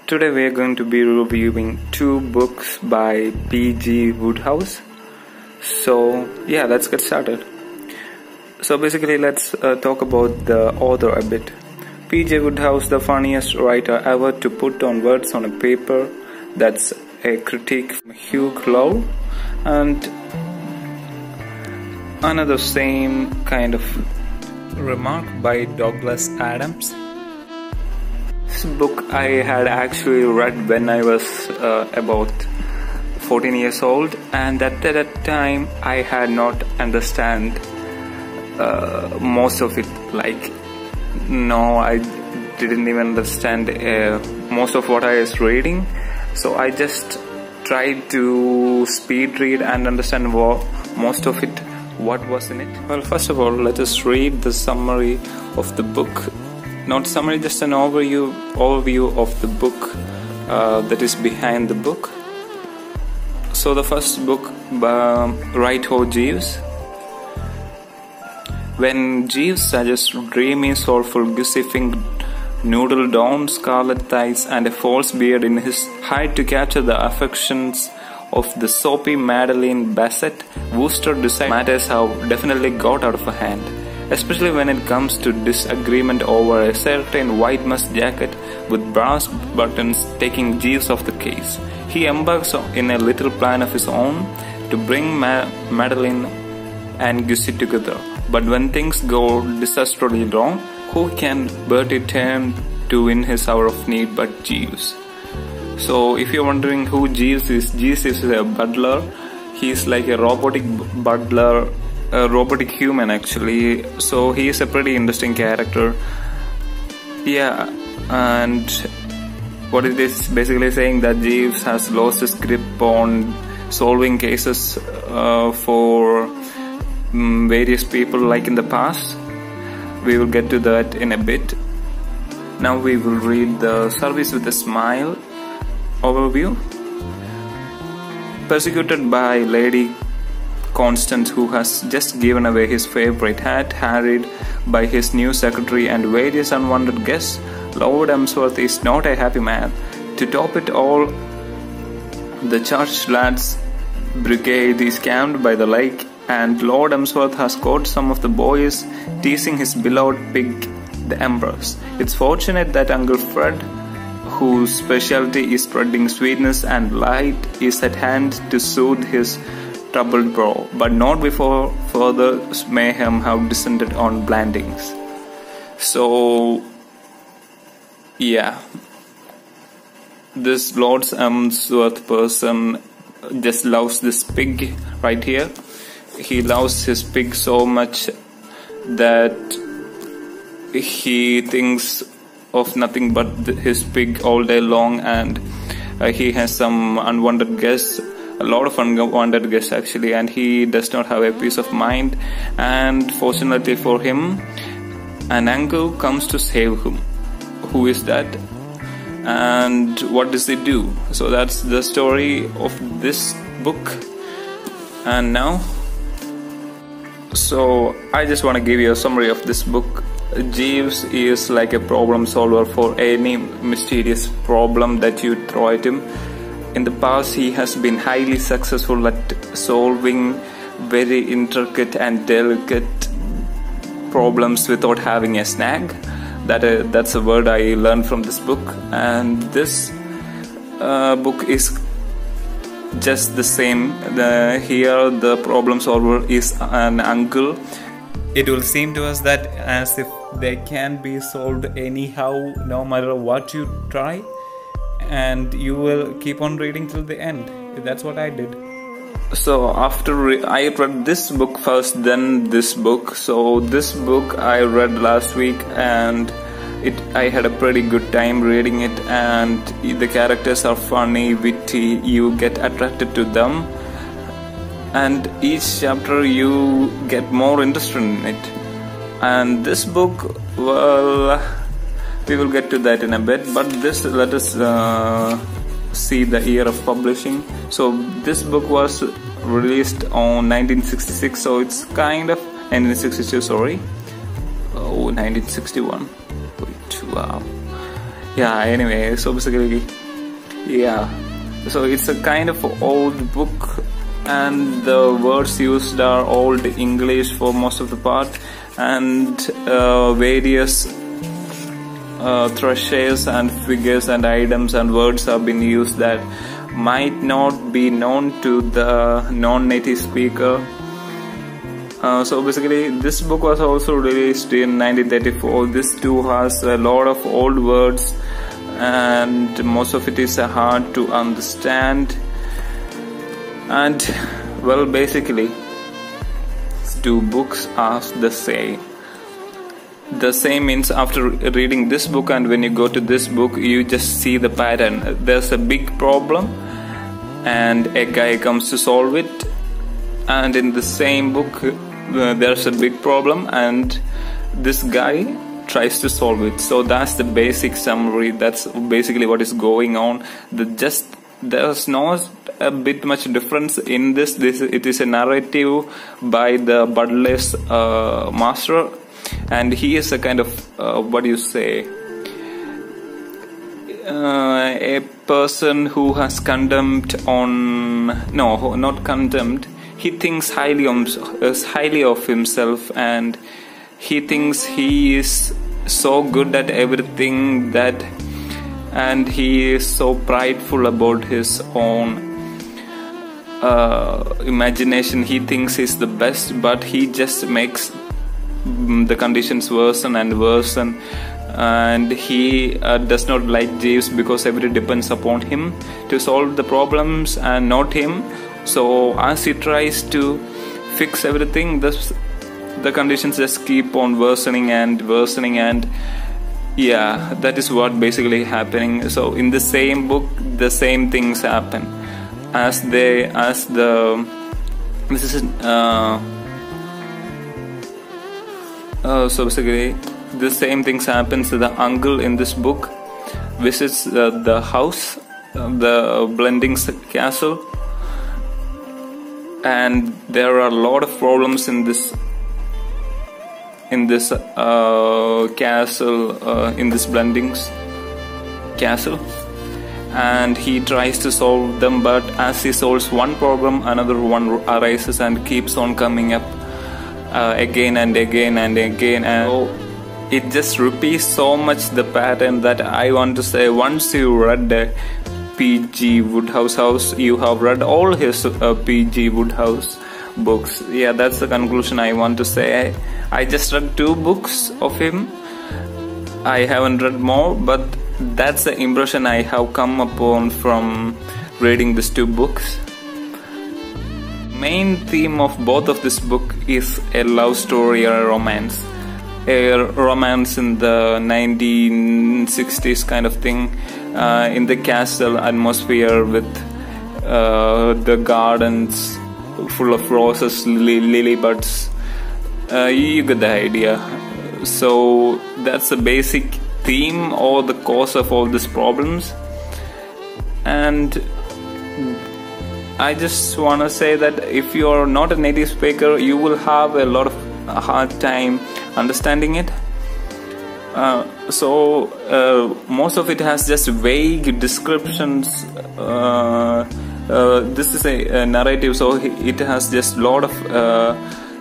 Today we are going to be reviewing two books by P.G. Wodehouse. So yeah, let's get started. So basically let's talk about the author a bit. P.G. Wodehouse, the funniest writer ever to put on words on a paper. That's a critique from Hugh Lowe, and another same kind of remark by Douglas Adams. This book I had actually read when I was about 14 years old, and at that time I had not understand most of it. I didn't even understand most of what I was reading, so I just tried to speed read and understand most of it, what was in it. Well, first of all, let us read the summary of the book. Not summary, just an overview of the book that is behind the book. So the first book by Right Ho Jeeves. When Jeeves suggests dreamy, soulful, gossiping noodle down, scarlet thighs and a false beard in his height to capture the affections of the soapy Madeline Bassett, Wooster decides matters have definitely got out of hand, especially when it comes to disagreement over a certain white musk jacket with brass buttons, taking Jeeves off the case. He embarks in a little plan of his own to bring Madeline and Gussie together. But when things go disastrously wrong, who can Bertie turn to in his hour of need but Jeeves? So if you're wondering who Jeeves is a butler. He's like a robotic butler, a robotic human actually. So he is a pretty interesting character. Yeah, and what it is basically saying that Jeeves has lost his grip on solving cases for various people like in the past. We will get to that in a bit. Now we will read the Service with a Smile overview. Persecuted by Lady Constance, who has just given away his favorite hat, harried by his new secretary and various unwanted guests, Lord Emsworth is not a happy man. To top it all, the church lads' brigade is camped by the lake, and Lord Emsworth has caught some of the boys teasing his beloved pig, the Empress. It's fortunate that Uncle Fred, whose specialty is spreading sweetness and light, is at hand to soothe his troubled brow, but not before further mayhem have descended on Blandings. So yeah, this Lord Emsworth person just loves this pig right here. He loves his pig so much that he thinks of nothing but his pig all day long, and he has some unwanted guests, a lot of unwanted guests actually, and he does not have a peace of mind. And fortunately for him, an uncle comes to save him. Who is that, and what does he do? So that's the story of this book. And now, so I just want to give you a summary of this book. Jeeves is like a problem solver for any mysterious problem that you throw at him. In the past, he has been highly successful at solving very intricate and delicate problems without having a snag. That's a word I learned from this book, and this book is just the same. Here the problem solver is an uncle. It will seem to us that as if they can be solved anyhow, no matter what you try, and you will keep on reading till the end. That's what I did. So after I read this book first, then this book. So this book I read last week, and I had a pretty good time reading it, and the characters are funny, witty, you get attracted to them, and each chapter you get more interested in it. And this book, well, we will get to that in a bit, but let us see the year of publishing. So this book was released on 1966, so it's kind of 1962, sorry. Oh, 1961. Wow. Yeah, anyway, so basically, yeah, so it's a kind of old book, and the words used are old English for most of the part, and various treasures and figures and items and words have been used that might not be known to the non-native speaker. So basically, this book was also released in 1934. This too has a lot of old words, and most of it is hard to understand. And well, basically, two books are the same. The same means after reading this book and when you go to this book, you just see the pattern. There's a big problem and a guy comes to solve it, and in the same book there's a big problem and this guy tries to solve it. So that's the basic summary. That's basically what is going on. There's not a bit much difference in this. It is a narrative by the Butler's master, and he is a kind of what do you say, a person who has condemned on, no, not condemned, he thinks highly of himself, and he thinks he is so good at everything that, and he is so prideful about his own imagination. He thinks he's the best, but he just makes the conditions worsen and worsen, and he does not like Jeeves because everything depends upon him to solve the problems and not him. So as he tries to fix everything, the conditions just keep on worsening and worsening, and yeah, that is what basically happening. So in the same book, the same things happen so basically the same things happens. The uncle in this book visits the house, the Blending's castle, and there are a lot of problems in this castle, in this Blending's castle, and he tries to solve them, but as he solves one problem, another one arises and keeps on coming up again and again and again, and so it just repeats so much the pattern that I want to say, once you read P.G. Wodehouse, you have read all his P.G. Wodehouse books. Yeah, that's the conclusion I want to say. I just read 2 books of him. I haven't read more, but that's the impression I have come upon from reading these 2 books. Main theme of both of this book is a love story or a romance. A romance in the 1960s kind of thing, in the castle atmosphere with the gardens full of roses, lily buds. You get the idea. So that's the basic theme or the cause of all these problems. And I just want to say that if you are not a native speaker, you will have a lot of hard time understanding it. So most of it has just vague descriptions. This is a narrative, so it has just lot of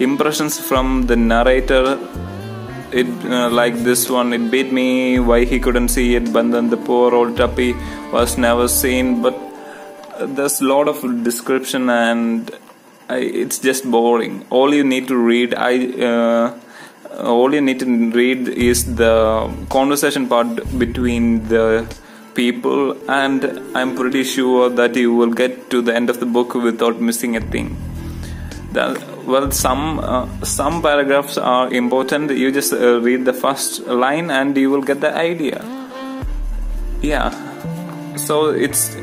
impressions from the narrator. It like this one, it beat me, why he couldn't see it, but then the poor old tuppy was never seen. But there's a lot of description, and it's just boring. All you need to read is the conversation part between the people, and I'm pretty sure that you will get to the end of the book without missing a thing. Well, some paragraphs are important. You just read the first line and you will get the idea. Yeah, so it's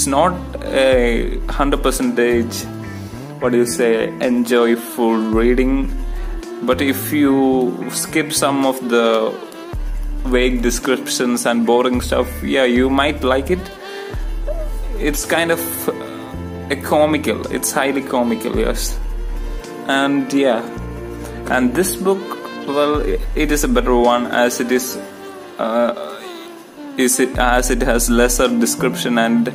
not a 100% what do you say, enjoyable reading, but if you skip some of the vague descriptions and boring stuff, yeah, you might like it. It's kind of it's highly comical, yes. And yeah, and this book, well, it is a better one, as it is as it has lesser description and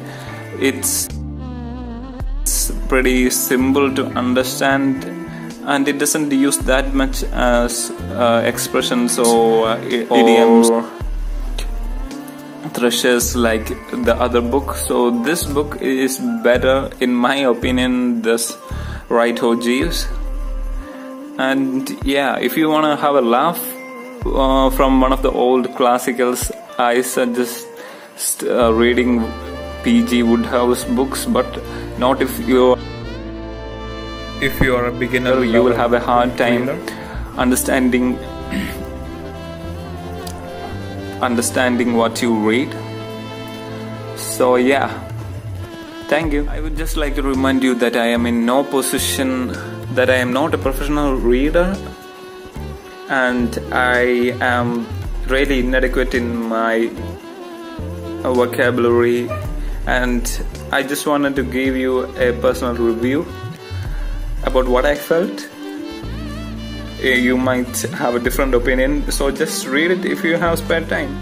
it's pretty simple to understand, and it doesn't use that much as expressions or idioms or thrushes like the other book. So this book is better in my opinion, this Wodehouse Jeeves. And yeah, if you want to have a laugh from one of the old classicals, I suggest reading P.G. Wodehouse books, but not if you are a beginner. You will have a hard time understanding what you read. So yeah, thank you. I would just like to remind you that I am in no position, that I am not a professional reader, and I am really inadequate in my vocabulary, and I just wanted to give you a personal review about what I felt. You might have a different opinion, so just read it if you have spare time.